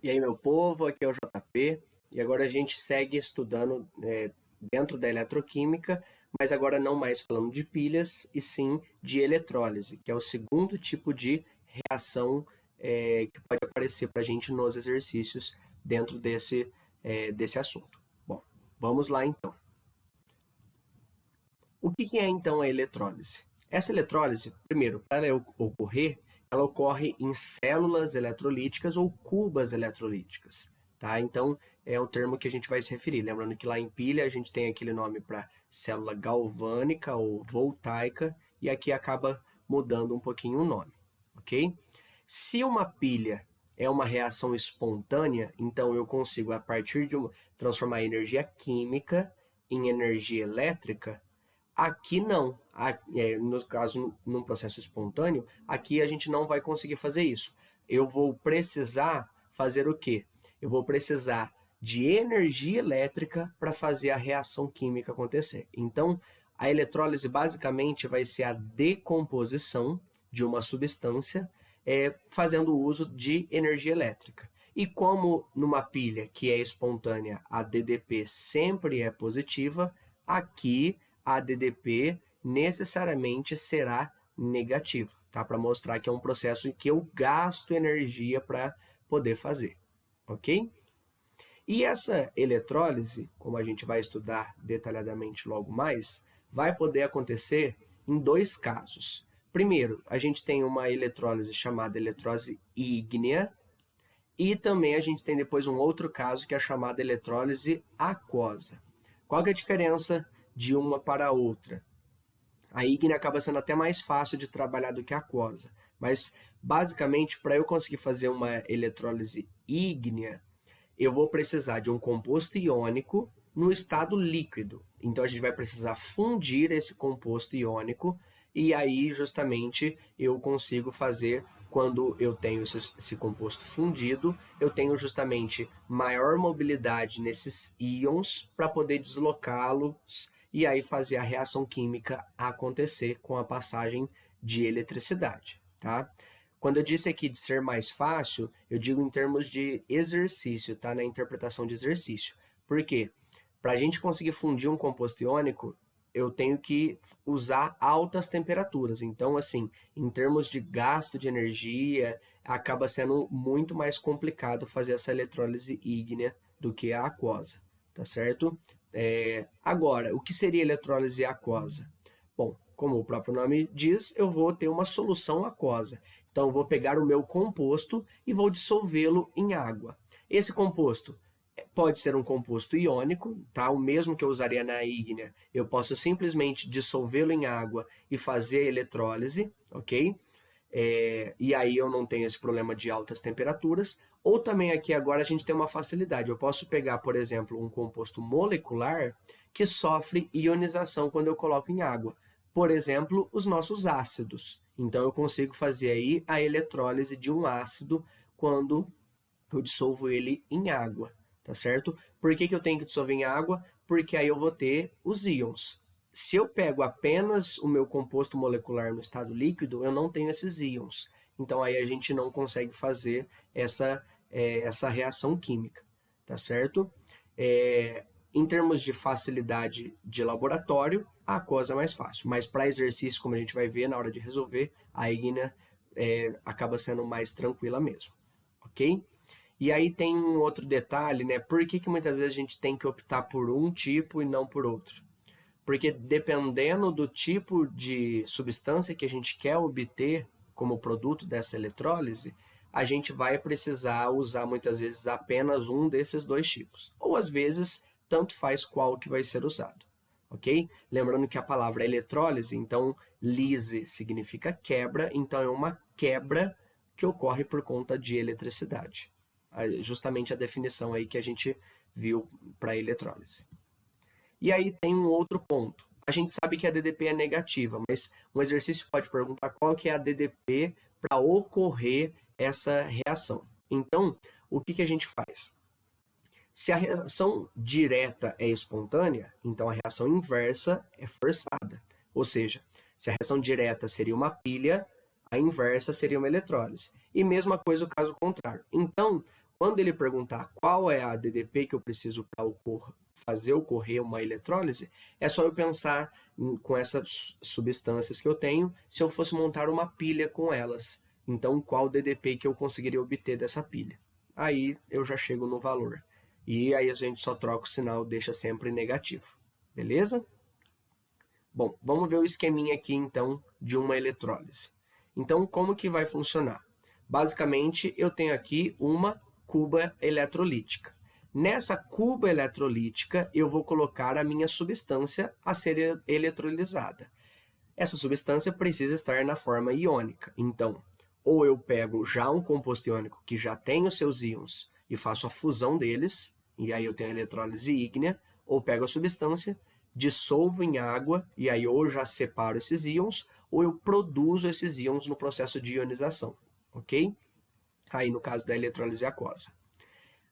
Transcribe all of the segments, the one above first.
E aí, meu povo, aqui é o JP, e agora a gente segue estudando dentro da eletroquímica, mas agora não mais falando de pilhas, e sim de eletrólise, que é o segundo tipo de reação que pode aparecer para a gente nos exercícios dentro desse assunto. Bom, vamos lá então. O que é então a eletrólise? Essa eletrólise, primeiro, para ela ocorrer, ela ocorre em células eletrolíticas ou cubas eletrolíticas, tá? Então, é o termo que a gente vai se referir. Lembrando que lá em pilha a gente tem aquele nome para célula galvânica ou voltaica, e aqui acaba mudando um pouquinho o nome, ok? Se uma pilha é uma reação espontânea, então eu consigo, a partir de transformar energia química em energia elétrica. Aqui não. No caso, num processo espontâneo, aqui a gente não vai conseguir fazer isso. Eu vou precisar fazer o quê? Eu vou precisar de energia elétrica para fazer a reação química acontecer. Então, a eletrólise basicamente vai ser a decomposição de uma substância fazendo uso de energia elétrica. E como numa pilha que é espontânea, a DDP sempre é positiva, aqui a DDP necessariamente será negativa, tá? Para mostrar que é um processo em que eu gasto energia para poder fazer, ok? E essa eletrólise, como a gente vai estudar detalhadamente logo mais, vai poder acontecer em dois casos. Primeiro, a gente tem uma eletrólise chamada eletrólise ígnea, e também a gente tem depois um outro caso que é a chamada eletrólise aquosa. Qual que é a diferença de uma para a outra? A ígnea acaba sendo até mais fácil de trabalhar do que a aquosa, mas basicamente para eu conseguir fazer uma eletrólise ígnea, eu vou precisar de um composto iônico no estado líquido. Então a gente vai precisar fundir esse composto iônico e aí justamente eu consigo fazer quando eu tenho esse composto fundido, eu tenho justamente maior mobilidade nesses íons para poder deslocá-los e aí fazer a reação química acontecer com a passagem de eletricidade, tá? Quando eu disse aqui de ser mais fácil, eu digo em termos de exercício, tá? Na interpretação de exercício. Por quê? Para a gente conseguir fundir um composto iônico, eu tenho que usar altas temperaturas. Então, assim, em termos de gasto de energia, acaba sendo muito mais complicado fazer essa eletrólise ígnea do que a aquosa, tá certo? Agora, o que seria eletrólise aquosa? Bom, como o próprio nome diz, eu vou ter uma solução aquosa. Então, eu vou pegar o meu composto e vou dissolvê-lo em água. Esse composto pode ser um composto iônico, tá? O mesmo que eu usaria na ígnea. Eu posso simplesmente dissolvê-lo em água e fazer a eletrólise, ok? E aí eu não tenho esse problema de altas temperaturas. Ou também aqui agora a gente tem uma facilidade. Eu posso pegar, por exemplo, um composto molecular que sofre ionização quando eu coloco em água. Por exemplo, os nossos ácidos. Então eu consigo fazer aí a eletrólise de um ácido quando eu dissolvo ele em água, tá certo? Por que eu tenho que dissolver em água? Porque aí eu vou ter os íons. Se eu pego apenas o meu composto molecular no estado líquido, eu não tenho esses íons. Então aí a gente não consegue fazer essa reação química, tá certo? Em termos de facilidade de laboratório, a aquosa é mais fácil. Mas para exercício, como a gente vai ver na hora de resolver, a ígnea acaba sendo mais tranquila mesmo, ok? E aí tem um outro detalhe, né? Por que muitas vezes a gente tem que optar por um tipo e não por outro? Porque dependendo do tipo de substância que a gente quer obter como produto dessa eletrólise, a gente vai precisar usar muitas vezes apenas um desses dois tipos. Ou às vezes, tanto faz qual que vai ser usado. Ok? Lembrando que a palavra é eletrólise, então lise significa quebra, então é uma quebra que ocorre por conta de eletricidade. Justamente a definição aí que a gente viu para eletrólise. E aí tem um outro ponto. A gente sabe que a DDP é negativa, mas um exercício pode perguntar qual que é a DDP para ocorrer essa reação. Então, o que a gente faz? Se a reação direta é espontânea, então a reação inversa é forçada. Ou seja, se a reação direta seria uma pilha, a inversa seria uma eletrólise. E mesma coisa o caso contrário. Então, Quando ele perguntar qual é a DDP que eu preciso para fazer ocorrer uma eletrólise, é só eu pensar com essas substâncias que eu tenho, se eu fosse montar uma pilha com elas. Então, qual DDP que eu conseguiria obter dessa pilha? Aí eu já chego no valor. E aí a gente só troca o sinal, deixa sempre negativo. Beleza? Bom, vamos ver o esqueminha aqui, então, de uma eletrólise. Então, como que vai funcionar? Basicamente, eu tenho aqui uma cuba eletrolítica. Nessa cuba eletrolítica, eu vou colocar a minha substância a ser eletrolizada. Essa substância precisa estar na forma iônica. Então, ou eu pego já um composto iônico que já tem os seus íons e faço a fusão deles, e aí eu tenho a eletrólise ígnea, ou pego a substância, dissolvo em água, e aí ou eu já separo esses íons, ou eu produzo esses íons no processo de ionização, ok? Aí no caso da eletrólise aquosa.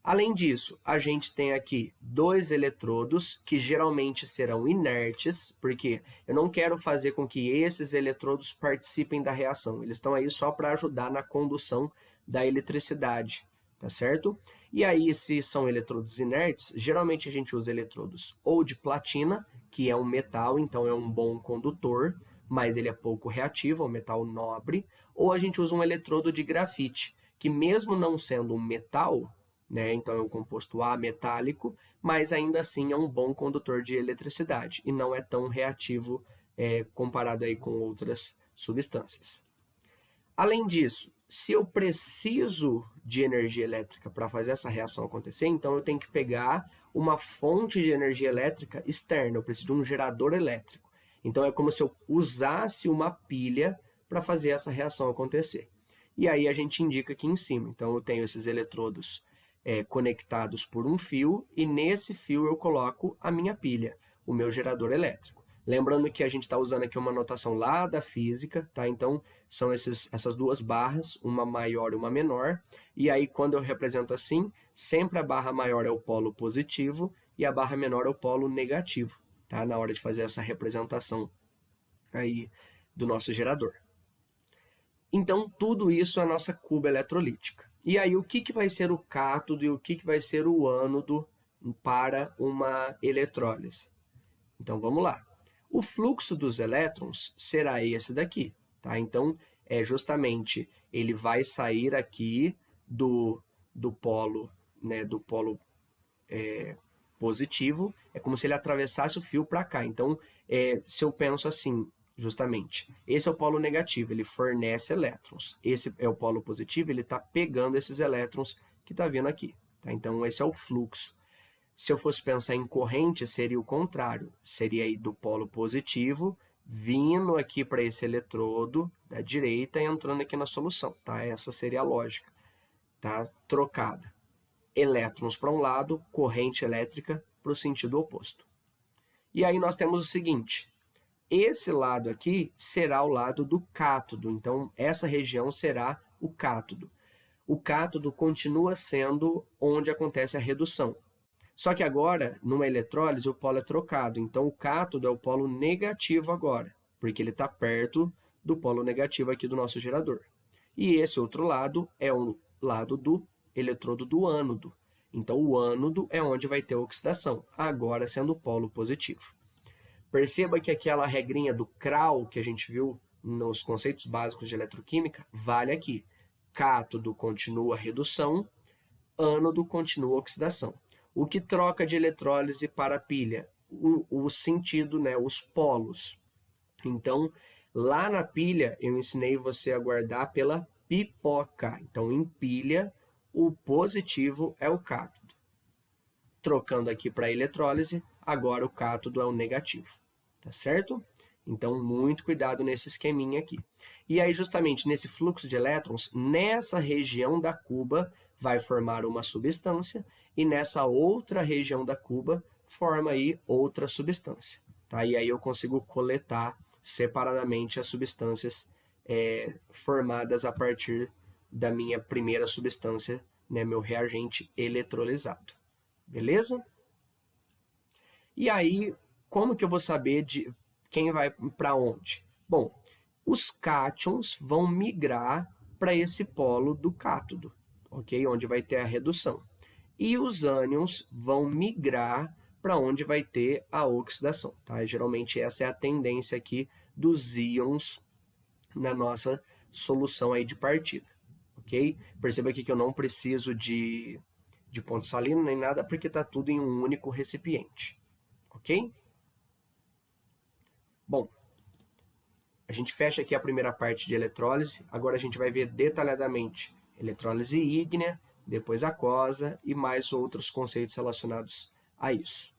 Além disso, a gente tem aqui dois eletrodos que geralmente serão inertes, porque eu não quero fazer com que esses eletrodos participem da reação. Eles estão aí só para ajudar na condução da eletricidade, tá certo? E aí, se são eletrodos inertes, geralmente a gente usa eletrodos ou de platina, que é um metal, então é um bom condutor, mas ele é pouco reativo, é um metal nobre, ou a gente usa um eletrodo de grafite, que mesmo não sendo um metal, né, então é um composto ametálico, mas ainda assim é um bom condutor de eletricidade e não é tão reativo comparado aí com outras substâncias. Além disso, se eu preciso de energia elétrica para fazer essa reação acontecer, então eu tenho que pegar uma fonte de energia elétrica externa, eu preciso de um gerador elétrico. Então é como se eu usasse uma pilha para fazer essa reação acontecer. E aí a gente indica aqui em cima. Então eu tenho esses eletrodos conectados por um fio e nesse fio eu coloco a minha pilha, o meu gerador elétrico. Lembrando que a gente está usando aqui uma notação lá da física, tá? Então são essas duas barras, uma maior e uma menor, e aí quando eu represento assim, sempre a barra maior é o polo positivo e a barra menor é o polo negativo, tá? Na hora de fazer essa representação aí do nosso gerador. Então tudo isso é a nossa cuba eletrolítica. E aí, o que vai ser o cátodo e o que vai ser o ânodo para uma eletrólise? Então, vamos lá. O fluxo dos elétrons será esse daqui, tá? Então, justamente, ele vai sair aqui do polo, né, do polo positivo, é como se ele atravessasse o fio para cá. Então, se eu penso assim, justamente, esse é o polo negativo, ele fornece elétrons. Esse é o polo positivo, ele está pegando esses elétrons que está vindo aqui. Tá? Então, esse é o fluxo. Se eu fosse pensar em corrente, seria o contrário. Seria aí do polo positivo, vindo aqui para esse eletrodo da direita e entrando aqui na solução. Tá? Essa seria a lógica. Tá? Trocada. Elétrons para um lado, corrente elétrica para o sentido oposto. E aí nós temos o seguinte, esse lado aqui será o lado do cátodo, então essa região será o cátodo. O cátodo continua sendo onde acontece a redução. Só que agora, numa eletrólise, o polo é trocado, então o cátodo é o polo negativo agora, porque ele está perto do polo negativo aqui do nosso gerador. E esse outro lado é o lado do eletrodo do ânodo. Então, o ânodo é onde vai ter a oxidação, agora sendo o polo positivo. Perceba que aquela regrinha do CRAL que a gente viu nos conceitos básicos de eletroquímica vale aqui. Cátodo continua redução, ânodo continua oxidação. O que troca de eletrólise para pilha? O sentido, né, os polos. Então, lá na pilha, eu ensinei você a guardar pela pipoca. Então, em pilha, o positivo é o cátodo. Trocando aqui para eletrólise, agora o cátodo é o negativo. Tá certo? Então, muito cuidado nesse esqueminha aqui. E aí, justamente nesse fluxo de elétrons, nessa região da cuba vai formar uma substância e nessa outra região da cuba forma aí outra substância. Tá? E aí eu consigo coletar separadamente as substâncias formadas a partir da minha primeira substância, né, meu reagente eletrolizado. Beleza? E aí, como que eu vou saber de quem vai para onde? Bom, os cátions vão migrar para esse polo do cátodo, ok? Onde vai ter a redução. E os ânions vão migrar para onde vai ter a oxidação, tá? Geralmente essa é a tendência aqui dos íons na nossa solução aí de partida, ok? Perceba aqui que eu não preciso de ponto salino nem nada, porque está tudo em um único recipiente, ok? Bom, a gente fecha aqui a primeira parte de eletrólise, agora a gente vai ver detalhadamente eletrólise ígnea, depois aquosa e mais outros conceitos relacionados a isso.